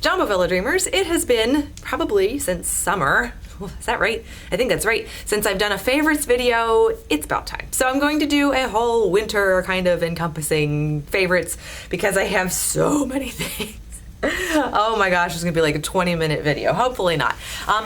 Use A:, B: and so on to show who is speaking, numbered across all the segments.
A: Jumbo Villa Dreamers, it has been probably since summer. Is that right? I think that's right. Since I've done a favorites video, it's about time. So I'm going to do a whole winter kind of encompassing favorites because I have so many things. Oh my gosh, it's gonna be like a 20-minute video. Hopefully not.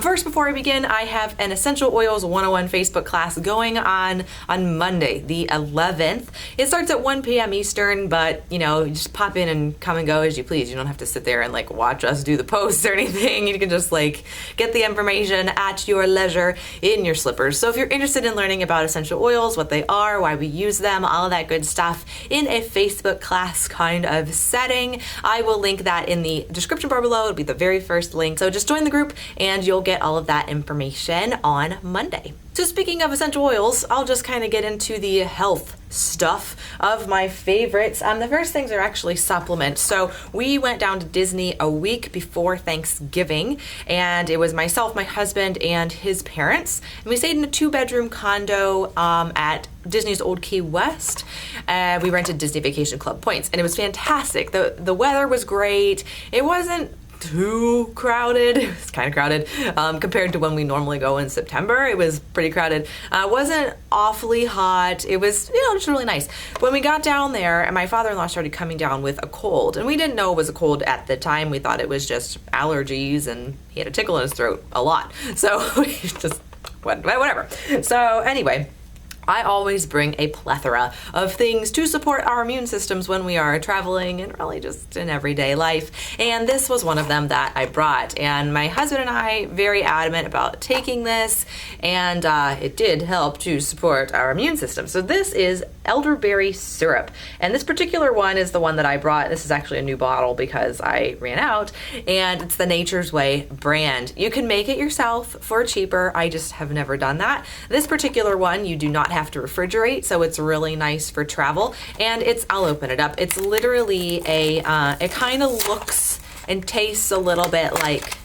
A: First, before I begin, I have an Essential Oils 101 Facebook class going on Monday, the 11th. It starts at 1 p.m. Eastern, but you know, you just pop in and come and go as you please. You don't have to sit there and like watch us do the posts or anything. You can just like get the information at your leisure in your slippers. So if you're interested in learning about essential oils, what they are, why we use them, all of that good stuff in a Facebook class kind of setting, I will link that in the description bar below. It'll be the very first link. So just join the group and you'll get all of that information on Monday. So speaking of essential oils, I'll just kind of get into the health stuff of my favorites. The first things are actually supplements. So we went down to Disney a week before Thanksgiving, and it was myself, my husband, and his parents. And we stayed in a 2-bedroom condo at Disney's Old Key West. We rented Disney Vacation Club points, and it was fantastic. The weather was great. It wasn't too crowded. It was kind of crowded compared to when we normally go in September. It was pretty crowded. It wasn't awfully hot. It was, you know, just really nice. When we got down there, and my father-in-law started coming down with a cold, and we didn't know it was a cold at the time. We thought it was just allergies, and he had a tickle in his throat a lot. So we just whatever. So anyway, I always bring a plethora of things to support our immune systems when we are traveling and really just in everyday life. And this was one of them that I brought. And my husband and I very adamant about taking this, and it did help to support our immune system. So this is Elderberry Syrup. And this particular one is the one that I brought. This is actually a new bottle because I ran out, and it's the Nature's Way brand. You can make it yourself for cheaper. I just have never done that. This particular one, you do not have to refrigerate, so it's really nice for travel. And I'll open it up. It's literally it kind of looks and tastes a little bit like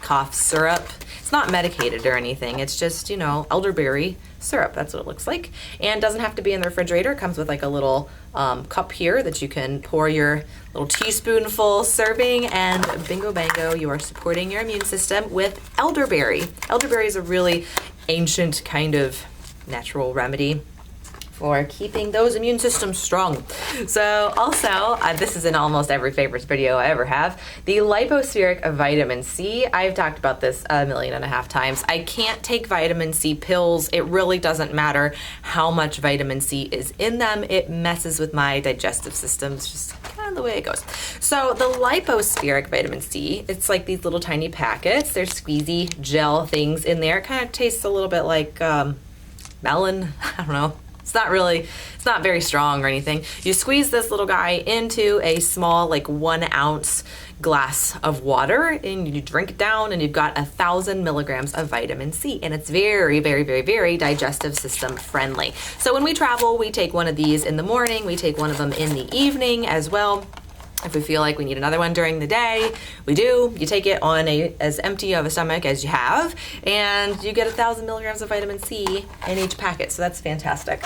A: cough syrup. It's not medicated or anything. It's just, you know, elderberry syrup. That's what it looks like. And doesn't have to be in the refrigerator. It comes with like a little cup here that you can pour your little teaspoonful serving, and bingo bango, you are supporting your immune system with elderberry. Elderberry is a really ancient kind of natural remedy for keeping those immune systems strong. So also, this is in almost every favorites video I ever have, the Lipospheric Vitamin C. I've talked about this 1.5 million times. I can't take vitamin C pills. It really doesn't matter how much vitamin C is in them. It messes with my digestive system. It's just kind of the way it goes. So the Lipospheric Vitamin C, it's like these little tiny packets. There's squeezy gel things in there. It kind of tastes a little bit like melon. I don't know. It's not very strong or anything. You squeeze this little guy into a small, like 1 ounce glass of water, and you drink it down, and you've got 1,000 milligrams of vitamin C. And it's very, very, very, very digestive system friendly. So when we travel, we take one of these in the morning. We take one of them in the evening as well. If we feel like we need another one during the day, we do. You take it on as empty of a stomach as you have, and you get 1,000 milligrams of vitamin C in each packet. So that's fantastic.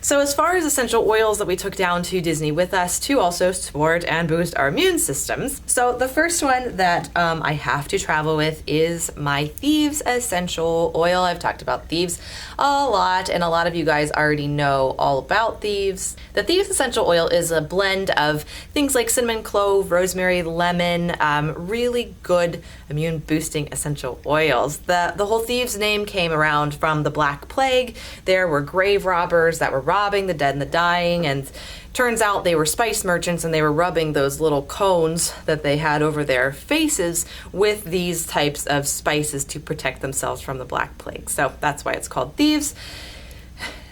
A: So as far as essential oils that we took down to Disney with us to also support and boost our immune systems. So the first one that I have to travel with is my Thieves Essential Oil. I've talked about Thieves a lot, and a lot of you guys already know all about Thieves. The Thieves Essential Oil is a blend of things like cinnamon, clove, rosemary, lemon, really good immune boosting essential oils. The whole Thieves name came around from the Black Plague. There were grave robbers that were robbing the dead and the dying, and turns out they were spice merchants, and they were rubbing those little cones that they had over their faces with these types of spices to protect themselves from the Black Plague. So that's why it's called Thieves.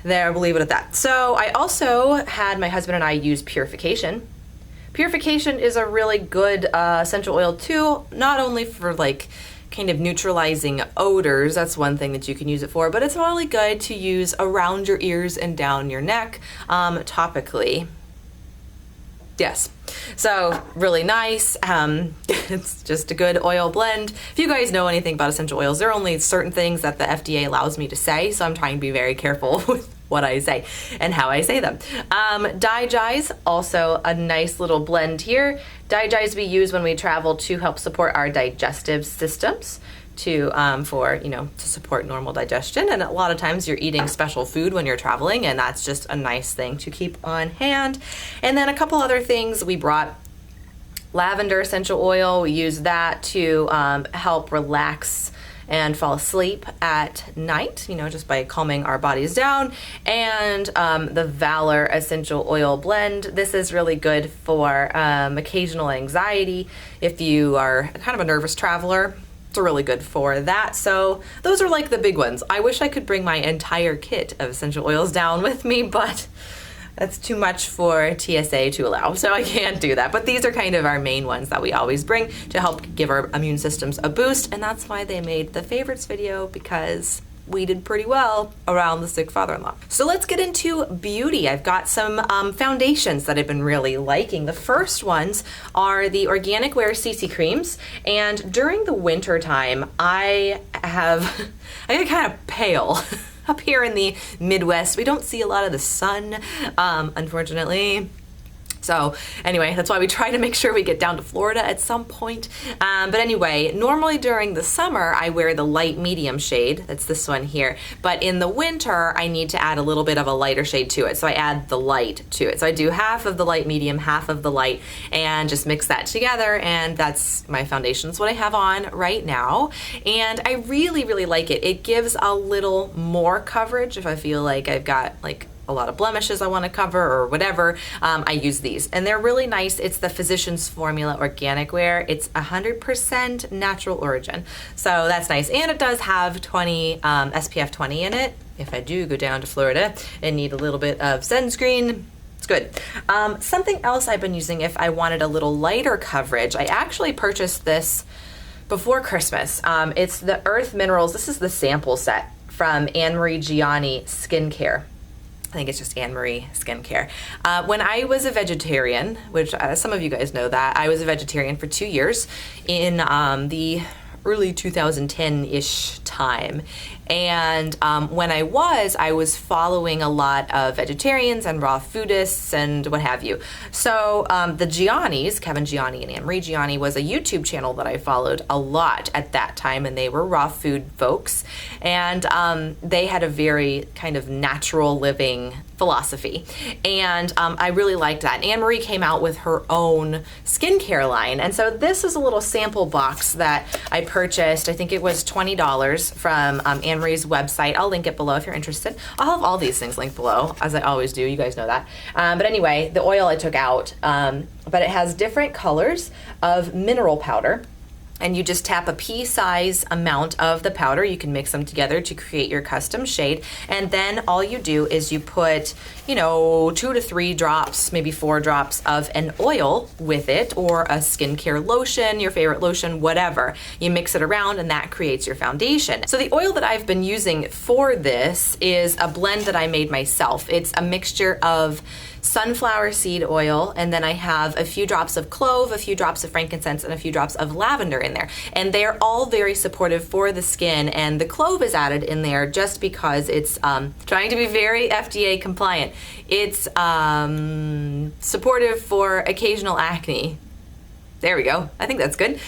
A: There, we'll leave it at that. So I also had my husband and I use Purification. Purification is a really good essential oil too, not only for like kind of neutralizing odors, that's one thing that you can use it for, but it's really good to use around your ears and down your neck topically. Yes, so really nice. It's just a good oil blend. If you guys know anything about essential oils, there are only certain things that the FDA allows me to say, so I'm trying to be very careful with what I say and how I say them. Digize, also a nice little blend here. Digize we use when we travel to help support our digestive systems, to support normal digestion. And a lot of times you're eating special food when you're traveling, and that's just a nice thing to keep on hand. And then a couple other things we brought. Lavender essential oil, we use that to help relax and fall asleep at night, just by calming our bodies down. And the Valor essential oil blend. This is really good for occasional anxiety. If you are kind of a nervous traveler, it's really good for that. So those are like the big ones. I wish I could bring my entire kit of essential oils down with me, but that's too much for TSA to allow, so I can't do that. But these are kind of our main ones that we always bring to help give our immune systems a boost, and that's why they made the favorites video, because we did pretty well around the sick father-in-law. So let's get into beauty. I've got some foundations that I've been really liking. The first ones are the Organic Wear CC creams, and during the winter time, I get kind of pale. Up here in the Midwest, we don't see a lot of the sun, unfortunately. So anyway, that's why we try to make sure we get down to Florida at some point. But anyway, normally during the summer, I wear the light medium shade. That's this one here. But in the winter, I need to add a little bit of a lighter shade to it. So I add the light to it. So I do half of the light medium, half of the light, and just mix that together. And that's my foundation. That's what I have on right now. And I really, really like it. It gives a little more coverage if I feel like I've got like a lot of blemishes I want to cover or whatever. I use these, and they're really nice. It's the Physicians Formula Organic Wear. It's 100% natural origin, so that's nice. And it does have SPF 20 in it. If I do go down to Florida and need a little bit of sunscreen, it's good. Something else I've been using if I wanted a little lighter coverage, I actually purchased this before Christmas. It's the Earth Minerals. This is the sample set from Anne-Marie Gianni Skincare. I think it's just Anne-Marie Skincare. When I was a vegetarian, which some of you guys know that, I was a vegetarian for 2 years in the early 2010-ish time. And when I was following a lot of vegetarians and raw foodists and what have you. So the Giannis, Kevin Gianni and Anne-Marie Gianni, was a YouTube channel that I followed a lot at that time, and they were raw food folks. And they had a very kind of natural living philosophy. And I really liked that. And Anne-Marie came out with her own skincare line. And so this is a little sample box that I purchased. I think it was $20 from Anne-Marie's website. I'll link it below if you're interested. I'll have all these things linked below, as I always do. You guys know that. But anyway, the oil I took out, but it has different colors of mineral powder. And you just tap a pea-size amount of the powder. You can mix them together to create your custom shade. And then all you do is you put, 2 to 3 drops, maybe 4 drops of an oil with it, or a skincare lotion, your favorite lotion, whatever. You mix it around and that creates your foundation. So the oil that I've been using for this is a blend that I made myself. It's a mixture of sunflower seed oil, and then I have a few drops of clove, a few drops of frankincense, and a few drops of lavender in there. And they're all very supportive for the skin, and the clove is added in there just because it's trying to be very FDA compliant. It's supportive for occasional acne. There we go. I think that's good.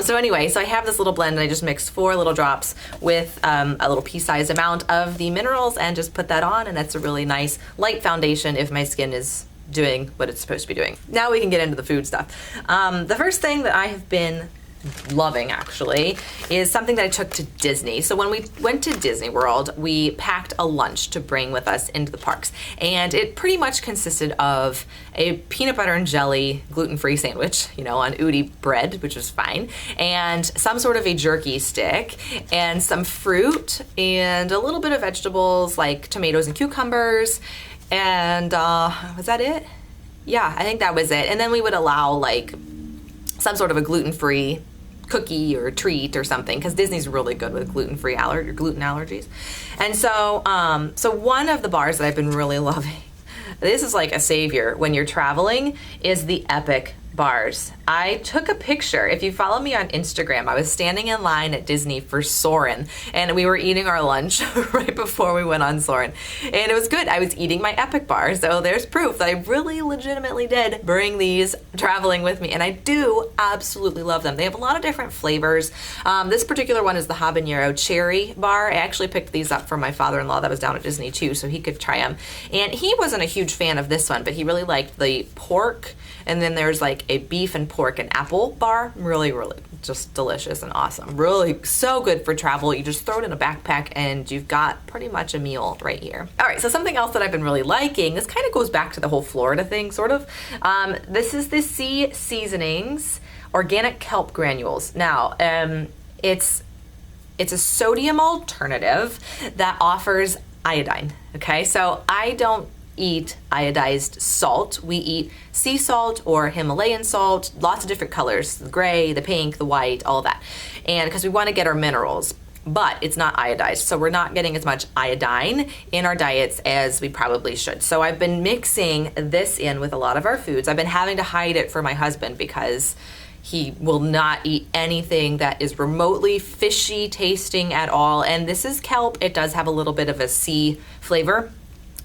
A: So anyway, so I have this little blend, and I just mixed 4 little drops with a little pea-sized amount of the minerals and just put that on, and that's a really nice light foundation if my skin is doing what it's supposed to be doing. Now we can get into the food stuff. The first thing that I have been loving, actually, is something that I took to Disney. So when we went to Disney World, we packed a lunch to bring with us into the parks, and it pretty much consisted of a peanut butter and jelly gluten-free sandwich, on Udi bread, which was fine, and some sort of a jerky stick, and some fruit, and a little bit of vegetables like tomatoes and cucumbers, and was that it? Yeah, I think that was it. And then we would allow like some sort of a gluten-free cookie or treat or something, because Disney's really good with gluten-free gluten allergies. And so, so one of the bars that I've been really loving, this is like a savior when you're traveling, is the Epic bars. I took a picture. If you follow me on Instagram, I was standing in line at Disney for Soarin', and we were eating our lunch right before we went on Soarin', and it was good. I was eating my Epic bar, so there's proof that I really legitimately did bring these traveling with me, and I do absolutely love them. They have a lot of different flavors. This particular one is the habanero cherry bar. I actually picked these up for my father-in-law that was down at Disney too, so he could try them, and he wasn't a huge fan of this one, but he really liked the pork, and then there's like a beef and pork and apple bar. Really, really just delicious and awesome. Really so good for travel. You just throw it in a backpack and you've got pretty much a meal right here. All right, so something else that I've been really liking, this kind of goes back to the whole Florida thing, sort of. This is the Sea Seasonings Organic Kelp Granules. Now, it's a sodium alternative that offers iodine, okay? So I don't eat iodized salt. We eat sea salt or Himalayan salt, lots of different colors, the gray, the pink, the white, all of that. And because we want to get our minerals, but it's not iodized. So we're not getting as much iodine in our diets as we probably should. So I've been mixing this in with a lot of our foods. I've been having to hide it for my husband because he will not eat anything that is remotely fishy tasting at all. And this is kelp. It does have a little bit of a sea flavor,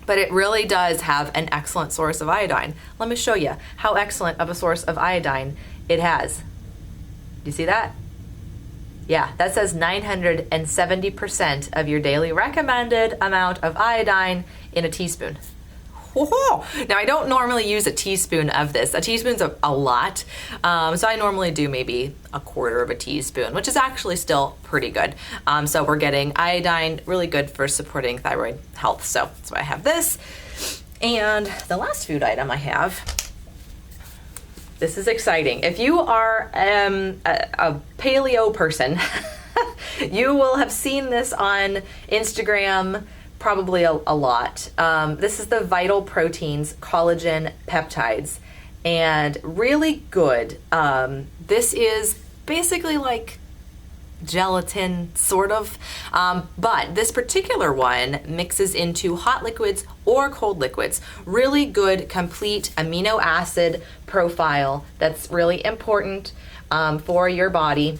A: but it really does have an excellent source of iodine. Let me show you how excellent of a source of iodine it has. Do you see that? Yeah, that says 970% of your daily recommended amount of iodine in a teaspoon. Whoa. Now, I don't normally use a teaspoon of this. A teaspoon's a lot, so I normally do maybe a quarter of a teaspoon, which is actually still pretty good. So we're getting iodine, really good for supporting thyroid health. So that's why I have this. And the last food item I have, this is exciting. If you are a paleo person, you will have seen this on Instagram probably a lot. This is the Vital Proteins Collagen Peptides, and really good. This is basically like gelatin, sort of, but this particular one mixes into hot liquids or cold liquids. Really good, complete amino acid profile that's really important for your body.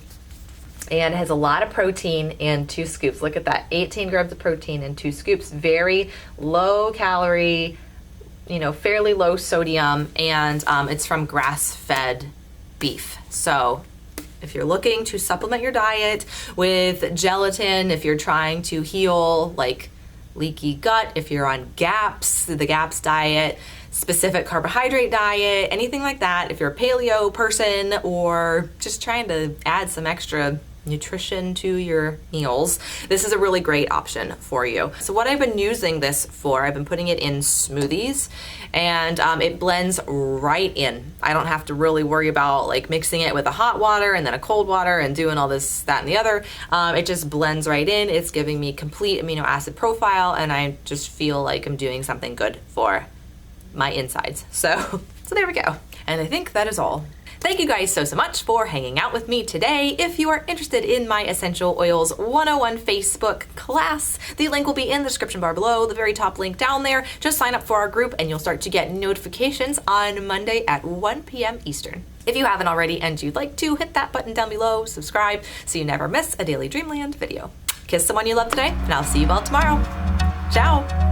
A: And has a lot of protein in 2 scoops. Look at that, 18 grams of protein in 2 scoops. Very low calorie, fairly low sodium, and it's from grass-fed beef. So if you're looking to supplement your diet with gelatin, if you're trying to heal like leaky gut, if you're on GAPS, the GAPS diet, specific carbohydrate diet, anything like that, if you're a paleo person or just trying to add some extra nutrition to your meals, this is a really great option for you. So what I've been using this for, I've been putting it in smoothies, and it blends right in. I don't have to really worry about like mixing it with a hot water and then a cold water and doing all this, that, and the other. It just blends right in. It's giving me complete amino acid profile, and I just feel like I'm doing something good for my insides. So there we go. And I think that is all. Thank you guys so much for hanging out with me today. If you are interested in my Essential Oils 101 Facebook class, the link will be in the description bar below, the very top link down there. Just sign up for our group and you'll start to get notifications on Monday at 1 p.m. Eastern. If you haven't already and you'd like to, hit that button down below, subscribe, so you never miss a Daily Dreamland video. Kiss someone you love today, and I'll see you all tomorrow. Ciao!